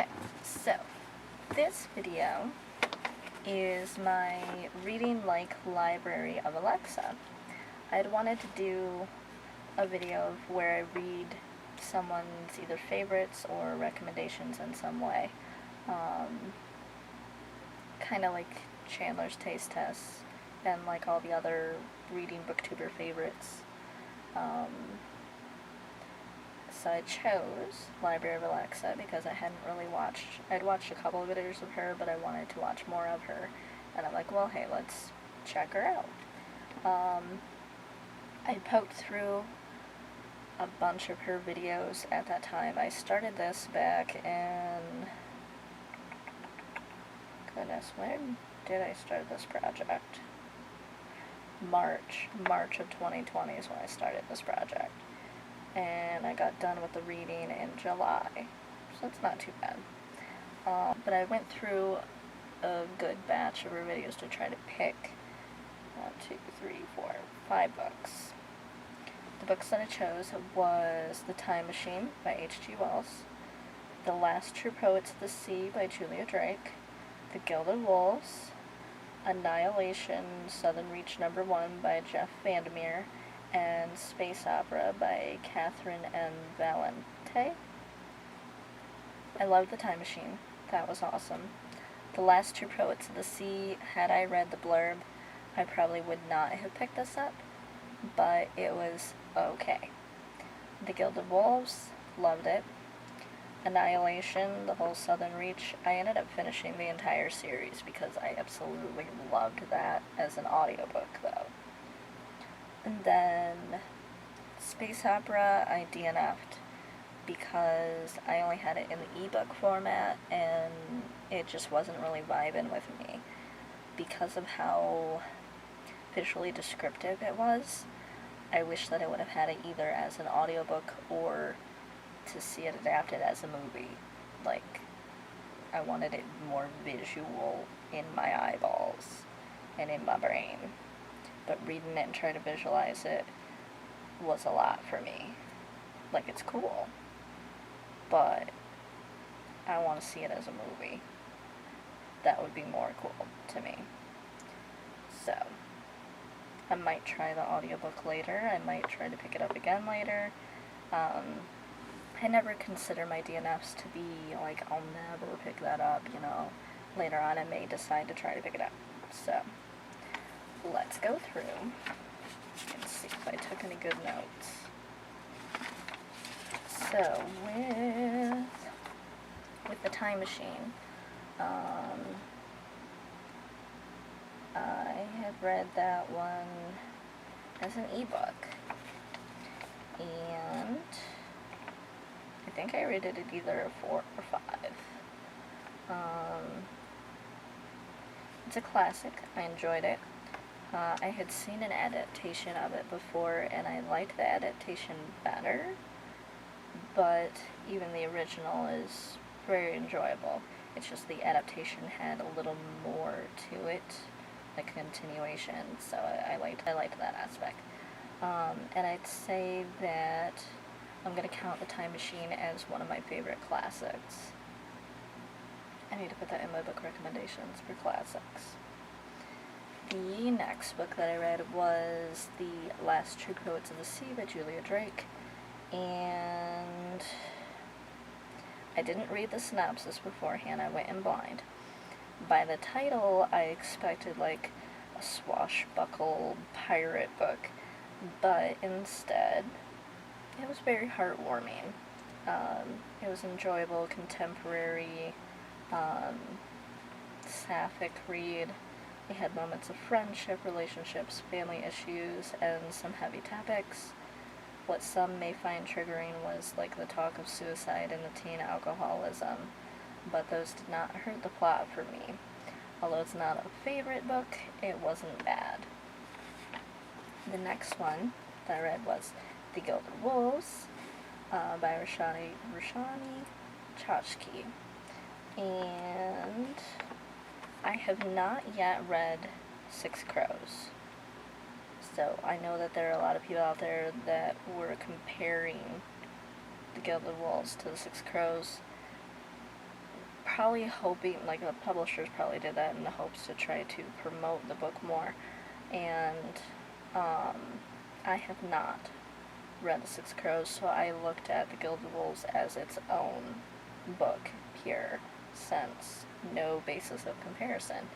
Okay, so this video is my reading like library of Alexa. I'd wanted to do a video of where I read someone's either favorites or recommendations in some way. Kind of like Chandler's Taste Tests and like all the other reading booktuber favorites. So I chose Library of Alexa because I hadn't really watched, I'd watched a couple of videos of her, but I wanted to watch more of her. And I'm like, well, hey, let's check her out. I poked through a bunch of her videos at that time. I started this back in, goodness, when did I start this project? March of 2020 is when I started this project. And I got done with the reading in July, so that's not too bad. But I went through a good batch of her videos to try to pick 5 books. The books that I chose was The Time Machine by H.G. Wells, The Last True Poets of the Sea by Julia Drake, The Gilded Wolves, Annihilation, Southern Reach No. 1 by Jeff VanderMeer, and Space Opera by Catherynne and Valente. I loved The Time Machine. That was awesome. The Last True Poets of the Sea, had I read the blurb, I probably would not have picked this up, but it was okay. The Gilded Wolves, loved it. Annihilation, the whole Southern Reach, I ended up finishing the entire series because I absolutely loved that as an audiobook, though. And then Space Opera, I DNF'd because I only had it in the ebook format and it just wasn't really vibing with me because of how visually descriptive it was. I wish that I would have had it either as an audiobook or to see it adapted as a movie. Like, I wanted it more visual in my eyeballs and in my brain. But reading it and trying to visualize it was a lot for me. Like, it's cool, but I want to see it as a movie. That would be more cool to me. So, I might try the audiobook later. I might try to pick it up again later. I never consider my DNFs to be like, I'll never pick that up, you know. Later on I may decide to try to pick it up. So, let's go through and see if I took any good notes. So, with The Time Machine, I had read that one as an ebook, and I think I rated it either a 4 or 5. It's a classic. I enjoyed it. I had seen an adaptation of it before, and I liked the adaptation better, but even the original is very enjoyable. It's just the adaptation had a little more to it, a continuation, so I liked that aspect. And I'd say that I'm going to count The Time Machine as one of my favorite classics. I need to put that in my book recommendations for classics. The next book that I read was The Last True Poets of the Sea by Julia Drake, and I didn't read the synopsis beforehand. I went in blind. By the title, I expected like a swashbuckle pirate book, but instead, it was very heartwarming. It was enjoyable, contemporary, sapphic read. It had moments of friendship, relationships, family issues, and some heavy topics. What some may find triggering was like the talk of suicide and the teen alcoholism, but those did not hurt the plot for me. Although it's not a favorite book, it wasn't bad. The next one that I read was The Gilded Wolves by Roshani Chokshi. And I have not yet read Six Crows. So I know that there are a lot of people out there that were comparing The Gilded Wolves to The Six Crows. probably hoping, like, the publishers probably did that in the hopes to try to promote the book more, and I have not read The Six Crows, so I looked at The Gilded Wolves as its own book, pure sense, no basis of comparison.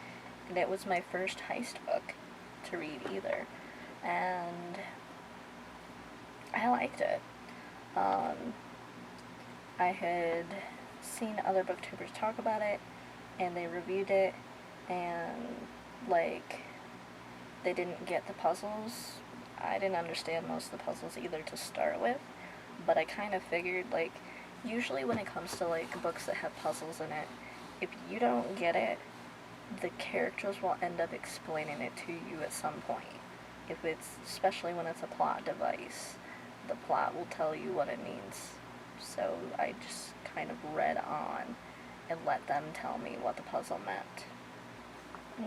And it was my first heist book to read either, and I liked it. I had seen other booktubers talk about it, and they reviewed it, and, like, they didn't get the puzzles. I didn't understand most of the puzzles either to start with, but I kind of figured, like, usually when it comes to, like, books that have puzzles in it, if you don't get it, the characters will end up explaining it to you at some point. If it's, especially when it's a plot device, the plot will tell you what it means. So I just kind of read on and let them tell me what the puzzle meant,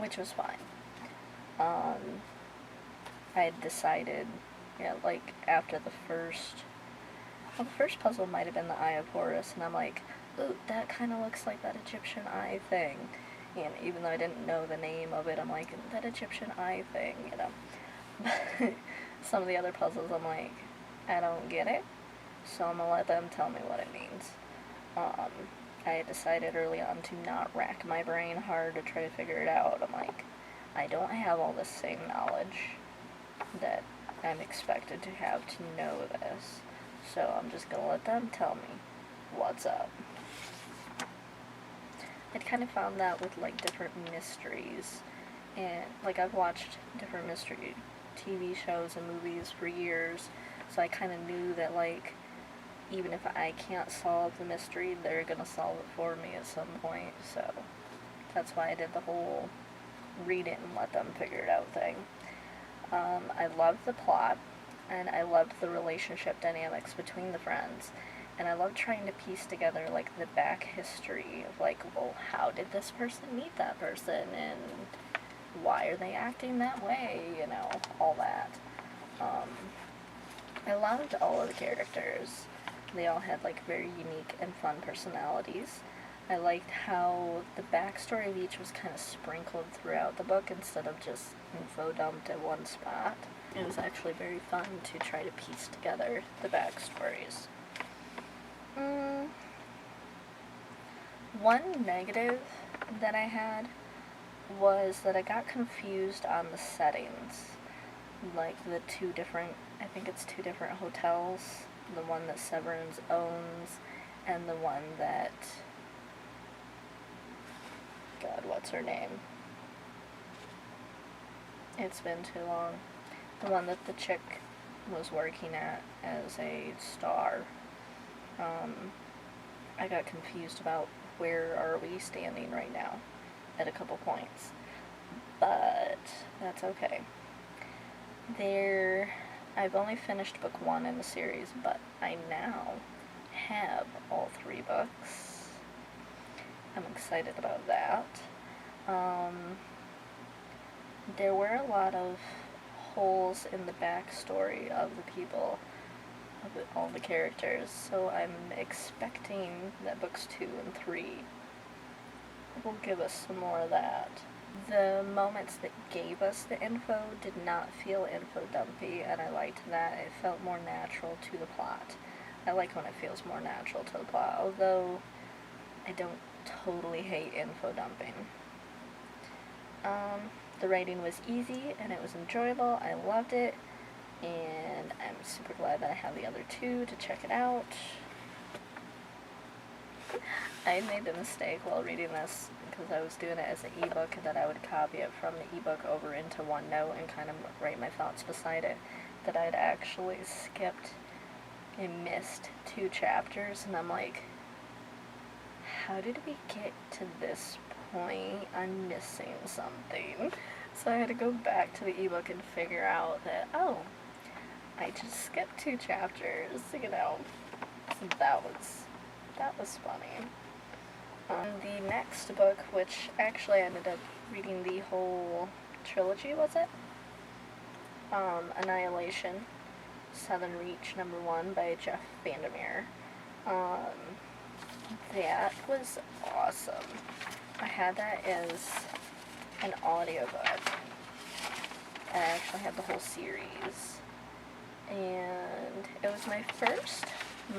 which was fine. I had decided, yeah, like, after the first puzzle might have been the Eye of Horus, and I'm like, ooh, that kind of looks like that Egyptian eye thing. And even though I didn't know the name of it, I'm like, that Egyptian eye thing, you know. But some of the other puzzles, I'm like, I don't get it, so I'm gonna let them tell me what it means. I had decided early on to not rack my brain hard to try to figure it out. I'm like, I don't have all the same knowledge that I'm expected to have to know this, so I'm just gonna let them tell me what's up. I'd kind of found that with, like, different mysteries, and, like, I've watched different mystery TV shows and movies for years, so I kind of knew that, like, even if I can't solve the mystery, they're gonna solve it for me at some point, so that's why I did the whole read it and let them figure it out thing. I loved the plot, and I loved the relationship dynamics between the friends, and I loved trying to piece together, like, the back history of, like, well, how did this person meet that person, and why are they acting that way, you know, all that. I loved all of the characters. They all had, like, very unique and fun personalities. I liked how the backstory of each was kind of sprinkled throughout the book instead of just info dumped at one spot. It was actually very fun to try to piece together the backstories. One negative that I had was that I got confused on the settings. Like, the two different, I think it's two different hotels. The one that Severance owns, and the one that, God, what's her name? It's been too long. The one that the chick was working at as a star. I got confused about where are we standing right now at a couple points. But that's okay. I've only finished book 1 in the series, but I now have all 3 books. I'm excited about that. There were a lot of holes in the backstory of the people, of all the characters, so I'm expecting that books 2 and 3 will give us some more of that. The moments that gave us the info did not feel info dumpy, and I liked that. It felt more natural to the plot. I like when it feels more natural to the plot, although I don't totally hate info dumping. The writing was easy, and it was enjoyable. I loved it, and I'm super glad that I have the other 2 to check it out. I made the mistake while reading this, because I was doing it as an ebook, that I would copy it from the ebook over into OneNote and kind of write my thoughts beside it, that I'd actually skipped and missed 2 chapters, and I'm like, how did we get to this point? I'm missing something. So I had to go back to the ebook and figure out that, oh, I just skipped 2 chapters, you know. So that was funny. The next book, which actually I ended up reading the whole trilogy, was it? Annihilation, Southern Reach #1 by Jeff VanderMeer. that was awesome. I had that as an audiobook. I actually had the whole series. And it was my first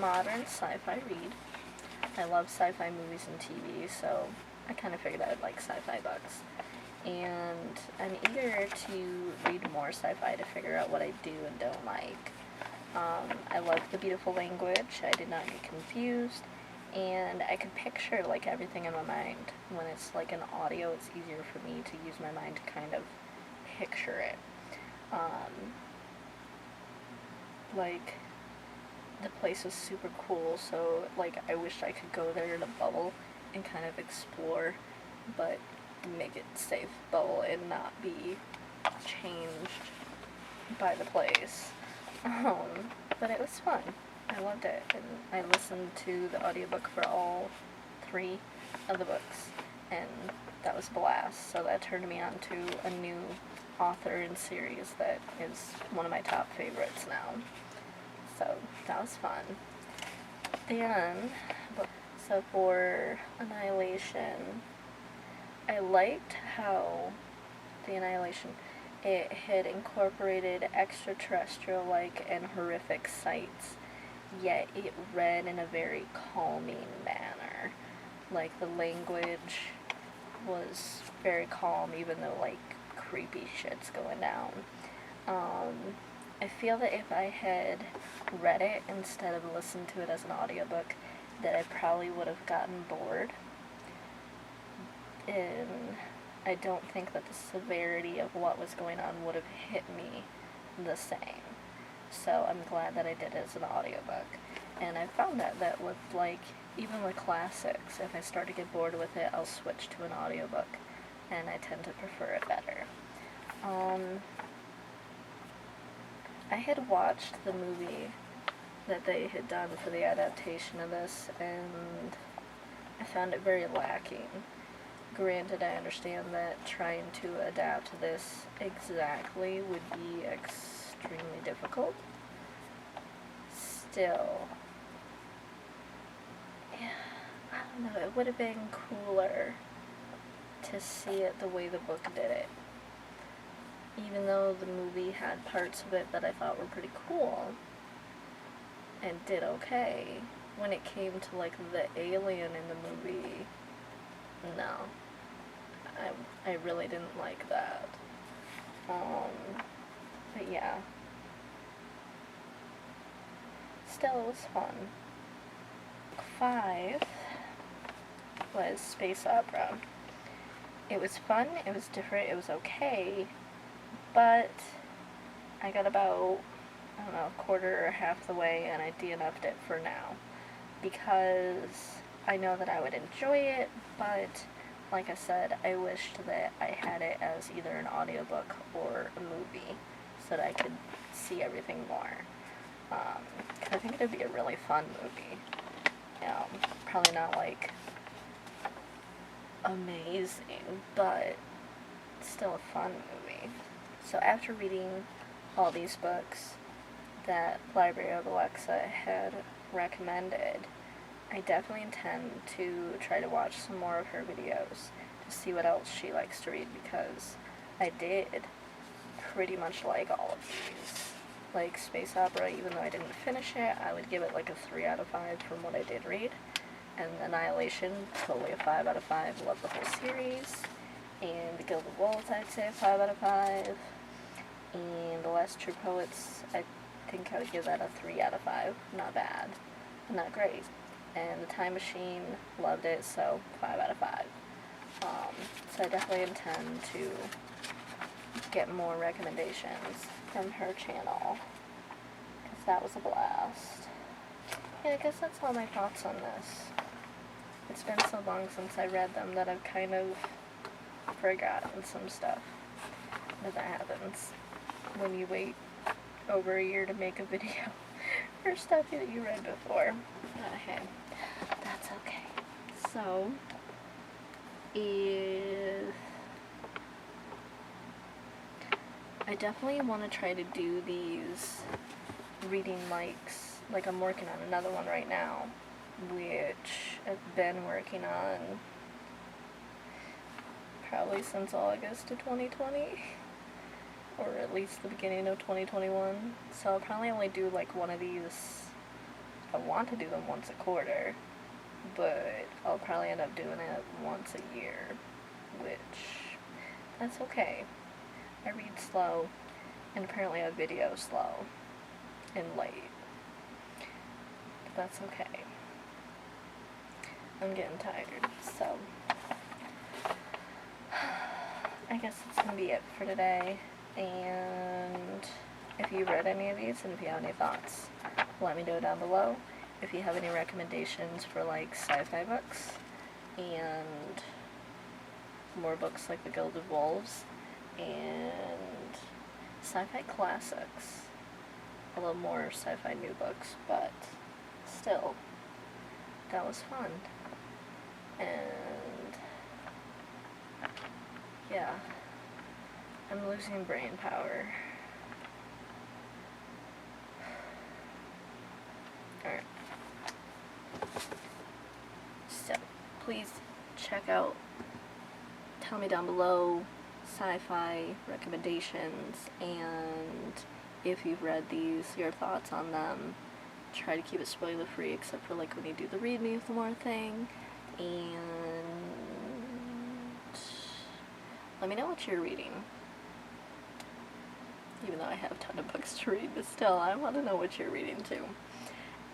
modern sci-fi read. I love sci-fi movies and TV, so I kind of figured I would like sci-fi books. And I'm eager to read more sci-fi to figure out what I do and don't like. I love the beautiful language. I did not get confused. And I could picture, like, everything in my mind. When it's, like, an audio, it's easier for me to use my mind to kind of picture it. Like, the place was super cool, so, like, I wish I could go there in a bubble and kind of explore, but make it safe bubble and not be changed by the place. But it was fun. I loved it, and I listened to the audiobook for all 3 of the books, and that was a blast. So that turned me on to a new author and series that is one of my top favorites now. So that was fun. Then, so for Annihilation, I liked how the Annihilation, it had incorporated extraterrestrial-like and horrific sights, yet it read in a very calming manner. Like, the language was very calm, even though, like, creepy shit's going down. I feel that if I had read it instead of listened to it as an audiobook, that I probably would have gotten bored. And I don't think that the severity of what was going on would have hit me the same. So I'm glad that I did it as an audiobook. And I found that with, like, even with classics, if I start to get bored with it, I'll switch to an audiobook, and I tend to prefer it better. I had watched the movie that they had done for the adaptation of this, and I found it very lacking. Granted, I understand that trying to adapt this exactly would be extremely difficult. Still, yeah, I don't know, it would have been cooler to see it the way the book did it. Even though the movie had parts of it that I thought were pretty cool and did okay, when it came to, like, the alien in the movie, no. I really didn't like that. But yeah. Still, it was fun. 5 was space opera. It was fun, it was different, it was okay, but I got about, I don't know, a quarter or half the way, and I DNF'd it for now. Because I know that I would enjoy it, but like I said, I wished that I had it as either an audiobook or a movie, so that I could see everything more. Because I think it would be a really fun movie. Probably not, like, amazing, but still a fun movie. So after reading all these books that Library of Alexa had recommended, I definitely intend to try to watch some more of her videos to see what else she likes to read, because I did pretty much like all of these. Like space opera, even though I didn't finish it, I would give it like a 3 out of 5 from what I did read. And Annihilation, totally a 5 out of 5. Love the whole series. And the Gilded, I'd say a 5 out of 5. And The Last True Poets, I think I would give that a 3 out of 5. Not bad, not great. And The Time Machine, loved it, so 5 out of 5. So I definitely intend to get more recommendations from her channel, because that was a blast. Yeah, I guess that's all my thoughts on this. It's been so long since I read them that I've kind of forgotten some stuff. But that happens when you wait over a year to make a video for stuff that you read before. Okay, that's okay. So, if I definitely want to try to do these reading likes, like I'm working on another one right now, which I've been working on probably since August of 2020, or at least the beginning of 2021. So I'll probably only do like one of these. I want to do them once a quarter, but I'll probably end up doing it once a year, which, that's okay. I read slow, and apparently I video slow and late. But that's okay. I'm getting tired, so I guess that's gonna be it for today. And if you read any of these and if you have any thoughts, let me know down below. If you have any recommendations for like sci-fi books and more books like The Gilded Wolves and sci-fi classics. I love more sci-fi new books, but still, that was fun. And yeah, I'm losing brain power. Alright. So, please check out, tell me down below sci-fi recommendations, and if you've read these, your thoughts on them. Try to keep it spoiler free except for like when you do the read me with more thing. And let me know what you're reading. Even though I have a ton of books to read, but still, I want to know what you're reading too.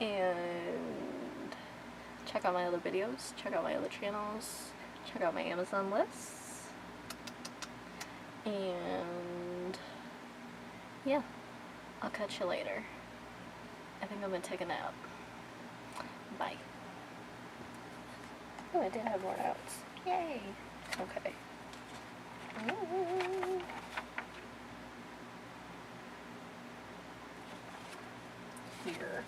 And check out my other videos, check out my other channels, check out my Amazon lists. And yeah, I'll catch you later. I think I'm gonna take a nap. Bye. Oh, I did have more notes. Yay! Okay. Here.